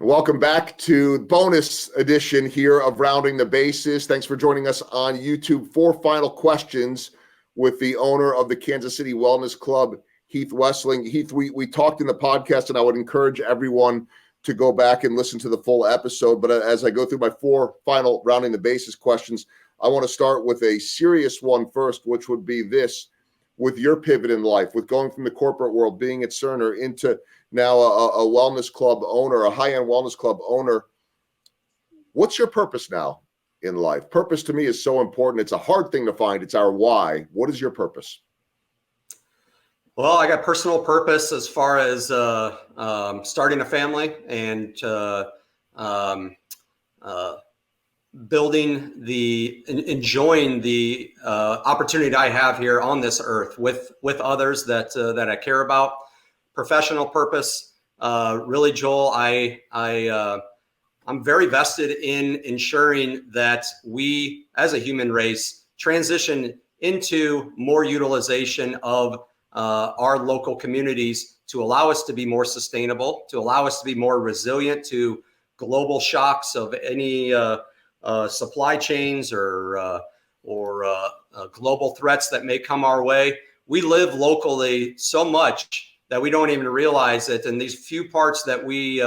Welcome back to bonus edition here of Rounding the Bases. Thanks for joining us on YouTube. 4 final questions with the owner of the Kansas City Wellness Club, Heath Wessling. Heath, we talked in the podcast, and I would encourage everyone to go back and listen to the full episode. But as I go through my 4 final Rounding the Bases questions, I want to start with a serious one first, which would be this. With your pivot in life, with going from the corporate world, being at Cerner, into now a wellness club owner, a high-end wellness club owner, what's your purpose now in life? Purpose to me is so important. It's a hard thing to find. It's our why. What is your purpose? Well, I got personal purpose as far as starting a family and enjoying the opportunity I have here on this earth with others that I care about. Professional purpose, really, Joel, I'm very vested in ensuring that we as a human race transition into more utilization of our local communities to allow us to be more sustainable, to allow us to be more resilient to global shocks of any supply chains or global threats that may come our way. We live locally so much that we don't even realize it. And these few parts that we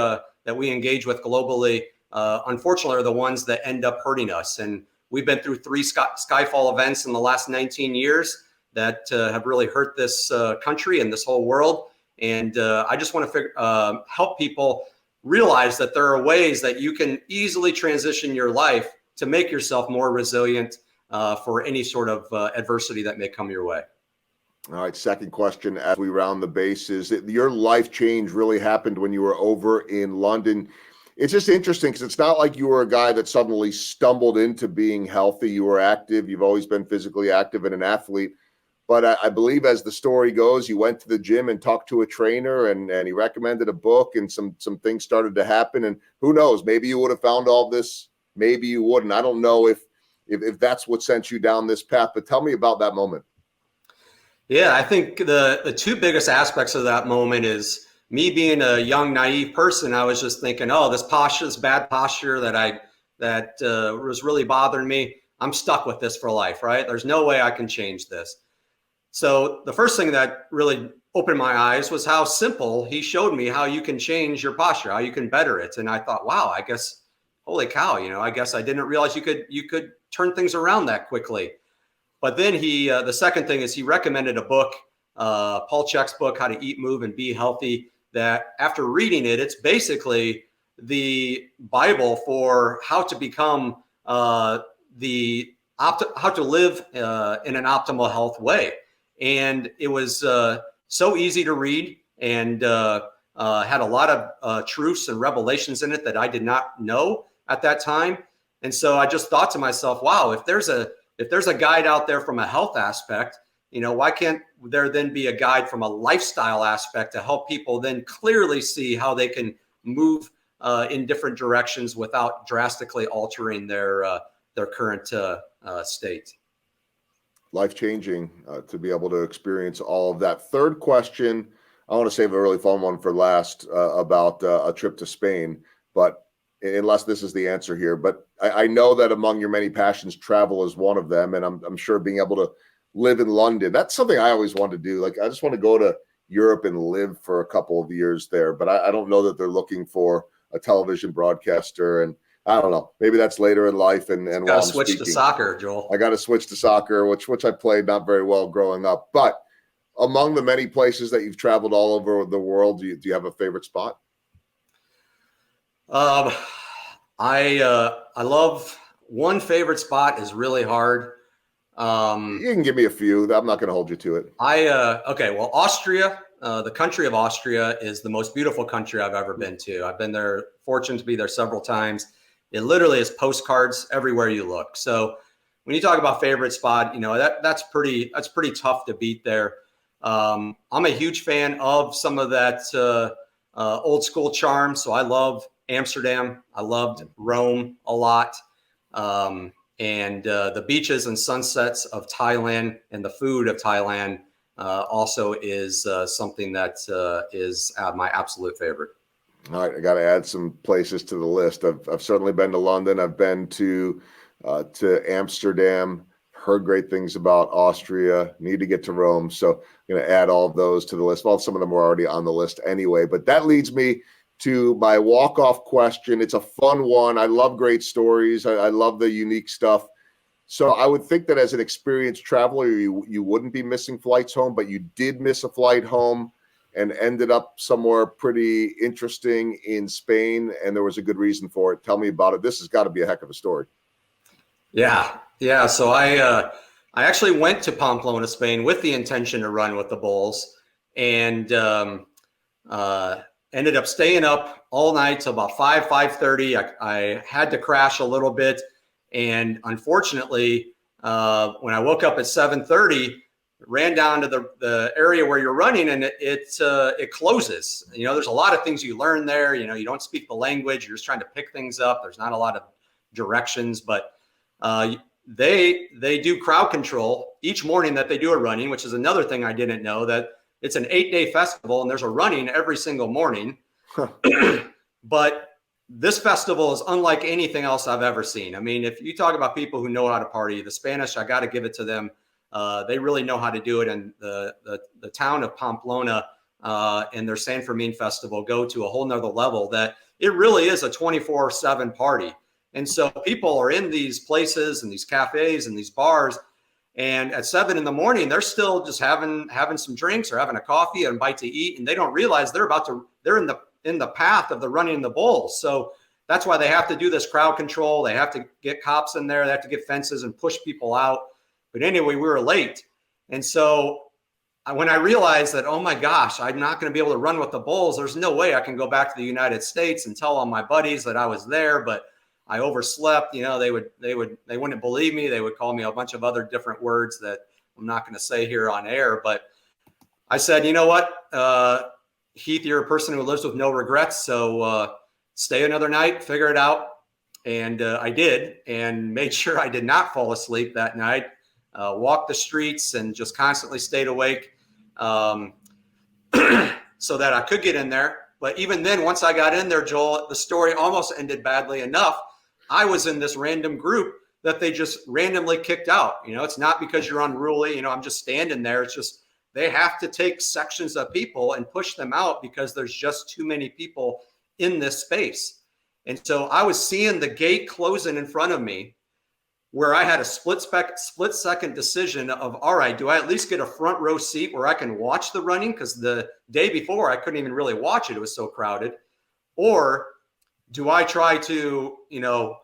engage with globally, unfortunately, are the ones that end up hurting us. And we've been through 3 skyfall events in the last 19 years that have really hurt this country and this whole world. And I just want to help people realize that there are ways that you can easily transition your life to make yourself more resilient for any sort of adversity that may come your way. All right, second question as we round the bases. Your life change really happened when you were over in London. It's just interesting because it's not like you were a guy that suddenly stumbled into being healthy. You were active. You've always been physically active and an athlete. But I believe as the story goes, you went to the gym and talked to a trainer and he recommended a book and some things started to happen. And who knows, maybe you would have found all this. Maybe you wouldn't. I don't know if that's what sent you down this path, but tell me about that moment. Yeah, I think the 2 biggest aspects of that moment is me being a young, naive person. I was just thinking, oh, this bad posture that was really bothering me. I'm stuck with this for life, right? There's no way I can change this. So the first thing that really opened my eyes was how simple he showed me how you can change your posture, how you can better it. And I thought, wow, I guess, holy cow, I guess I didn't realize you could turn things around that quickly. But then the second thing is he recommended a book, Paul Chek's book, How to Eat, Move, and Be Healthy, that after reading it, it's basically the Bible for how to become how to live in an optimal health way. And it was so easy to read and had a lot of truths and revelations in it that I did not know at that time. And so I just thought to myself, wow, if there's a guide out there from a health aspect, why can't there then be a guide from a lifestyle aspect to help people then clearly see how they can move in different directions without drastically altering their current state? Life-changing to be able to experience all of that. Third question, I want to save a really fun one for last about a trip to Spain, but unless this is the answer here. But I know that among your many passions, travel is one of them. And I'm sure being able to live in London, that's something I always wanted to do. Like, I just want to go to Europe and live for a couple of years there. But I don't know that they're looking for a television broadcaster. And I don't know, maybe that's later in life. And while I'm switch to soccer, Joel. I got to switch to soccer, which I played not very well growing up. But among the many places that you've traveled all over the world, do you have a favorite spot? I love one favorite spot is really hard. You can give me a few. I'm not going to hold you to it. Okay. Well, Austria, the country of Austria is the most beautiful country I've ever been to. I've been there, fortunate to be there several times. It literally is postcards everywhere you look. So when you talk about favorite spot, that's pretty tough to beat there. I'm a huge fan of some of that old school charm. So I love Amsterdam. I loved Rome a lot. And the beaches and sunsets of Thailand and the food of Thailand also is something that is my absolute favorite. All right, I got to add some places to the list. I've certainly been to London. I've been to Amsterdam. Heard great things about Austria. Need to get to Rome, so I'm going to add all of those to the list. Well, some of them are already on the list anyway. But that leads me to my walk-off question. It's a fun one. I love great stories. I love the unique stuff. So I would think that as an experienced traveler, you wouldn't be missing flights home, but you did miss a flight home and ended up somewhere pretty interesting in Spain, and there was a good reason for it. Tell me about it. This has got to be a heck of a story. Yeah. So I actually went to Pamplona, Spain, with the intention to run with the bulls, and ended up staying up all night till about 5:30. I had to crash a little bit, and unfortunately, when I woke up at 7:30, ran down to the area where you're running, and it closes. You know, there's a lot of things you learn there. You know, you don't speak the language. You're just trying to pick things up. There's not a lot of directions, but they do crowd control each morning that they do a running, which is another thing I didn't know, that it's an 8-day festival and there's a running every single morning. Huh. But this festival is unlike anything else I've ever seen. I mean, if you talk about people who know how to party, the Spanish, I got to give it to them. They really know how to do it. And the town of Pamplona and their San Fermin festival go to a whole nother level, that it really is a 24/7 party. And so people are in these places and these cafes and these bars, and at 7 a.m, they're still just having some drinks or having a coffee and a bite to eat, and they don't realize they're in the path of the running the bulls. So that's why they have to do this crowd control. They have to get cops in there. They have to get fences and push people out. But anyway, we were late. And so when I realized that, oh my gosh, I'm not going to be able to run with the bulls, there's no way I can go back to the United States and tell all my buddies that I was there, but I overslept. You know, they wouldn't believe me. They would call me a bunch of other different words that I'm not going to say here on air. But I said, you know what, Heath, you're a person who lives with no regrets. So stay another night, figure it out. And I did, and made sure I did not fall asleep that night. Walked the streets and just constantly stayed awake so that I could get in there. But even then, once I got in there, Joel, the story almost ended badly enough. I was in this random group that they just randomly kicked out. You know, it's not because you're unruly. You know, I'm just standing there. It's just they have to take sections of people and push them out because there's just too many people in this space. And so I was seeing the gate closing in front of me, where I had a split second decision of, all right, do I at least get a front row seat where I can watch the running? Because the day before I couldn't even really watch it. It was so crowded. Or do I try to, you know,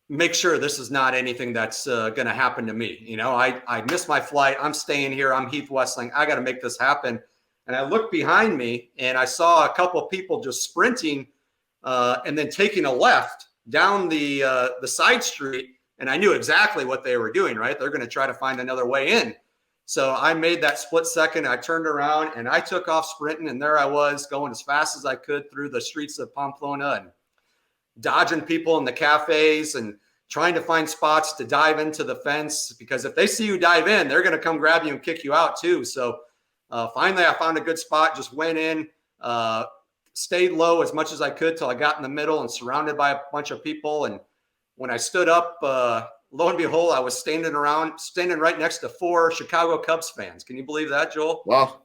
make sure this is not anything that's going to happen to me? You know, I missed my flight. I'm staying here. I'm Heath Wessling. I got to make this happen. And I looked behind me and I saw a couple of people just sprinting and then taking a left down the side street. And I knew exactly what they were doing, right? They're going to try to find another way in. So I made that split second. I turned around and I took off sprinting. And there I was going as fast as I could through the streets of Pamplona and dodging people in the cafes and trying to find spots to dive into the fence, because if they see you dive in, they're going to come grab you and kick you out too. So finally I found a good spot, just went in, stayed low as much as I could till I got in the middle and surrounded by a bunch of people. And when I stood up, lo and behold, I was standing right next to 4 Chicago Cubs fans. Can you believe that, Joel? Wow.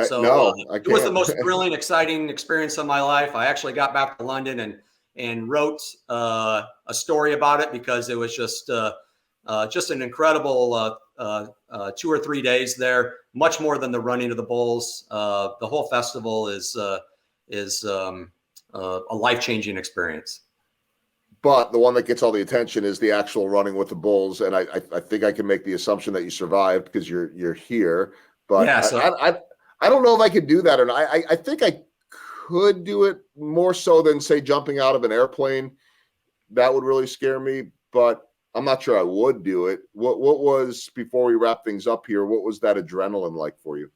So no, it was the most thrilling, exciting experience of my life. I actually got back to London and wrote a story about it, because it was just an incredible 2 or 3 days there, much more than the running of the bulls. The whole festival is a life-changing experience. But the one that gets all the attention is the actual running with the bulls, and I think I can make the assumption that you survived because you're here. But yeah, so I don't know if I could do that or not. I think I could do it more so than, say, jumping out of an airplane. That would really scare me, but I'm not sure I would do it. What was, before we wrap things up here, what was that adrenaline like for you?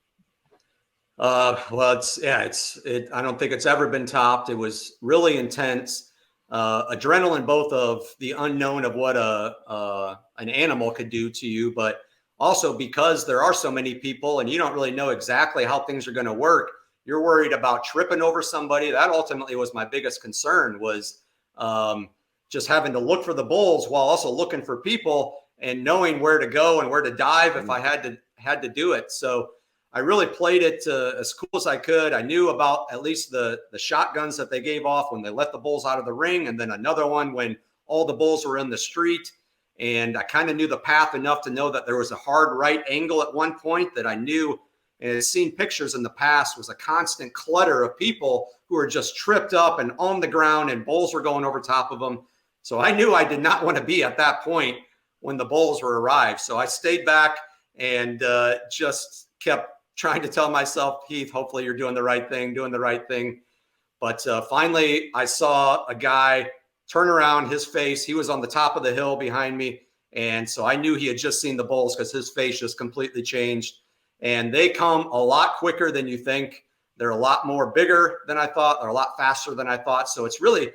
Well, I don't think it's ever been topped. It was really intense. Adrenaline, both of the unknown of what an animal could do to you, but also because there are so many people and you don't really know exactly how things are going to work. you're worried about tripping over somebody. That ultimately was my biggest concern, was just having to look for the bulls while also looking for people and knowing where to go and where to dive if I had to do it. So I really played it as cool as I could. I knew about at least the shotguns that they gave off when they let the bulls out of the ring, and then another one when all the bulls were in the street. And I kind of knew the path enough to know that there was a hard right angle at one point that I knew, and had seen pictures in the past, was a constant clutter of people who were just tripped up and on the ground, and bulls were going over top of them. So I knew I did not want to be at that point when the bulls were arrived. So I stayed back and just kept trying to tell myself, Heath, hopefully you're doing the right thing. But finally, I saw a guy turn around, his face. He was on the top of the hill behind me. And so I knew he had just seen the bulls, because his face just completely changed. And they come a lot quicker than you think. They're a lot more bigger than I thought. They're a lot faster than I thought. So it's really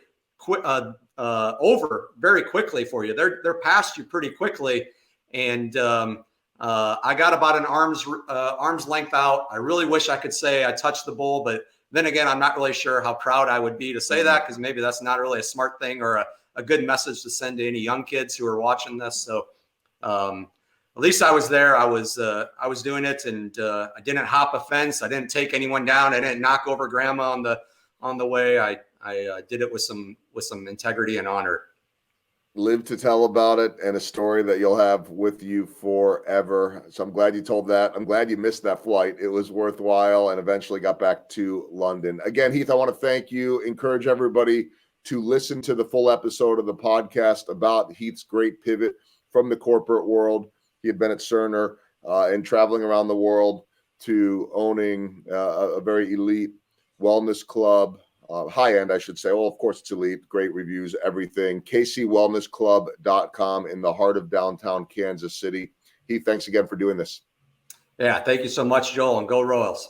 over very quickly for you. They're past you pretty quickly. And I got about an arm's length out. I really wish I could say I touched the bull, but then again, I'm not really sure how proud I would be to say that, because maybe that's not really a smart thing or a good message to send to any young kids who are watching this. So at least I was there. I was doing it, and I didn't hop a fence. I didn't take anyone down. I didn't knock over grandma on the way. I did it with some integrity and honor. Live to tell about it, and a story that you'll have with you forever. So I'm glad you told that. I'm glad you missed that flight. It was worthwhile, and eventually got back to London. Again, Heath, I want to thank you. Encourage everybody to listen to the full episode of the podcast about Heath's great pivot from the corporate world. He had been at Cerner and traveling around the world to owning a very elite wellness club. High end, I should say. Well, of course, it's elite. Great reviews, everything. KCWellnessClub.com in the heart of downtown Kansas City. Heath, thanks again for doing this. Yeah, thank you so much, Joel, and go Royals.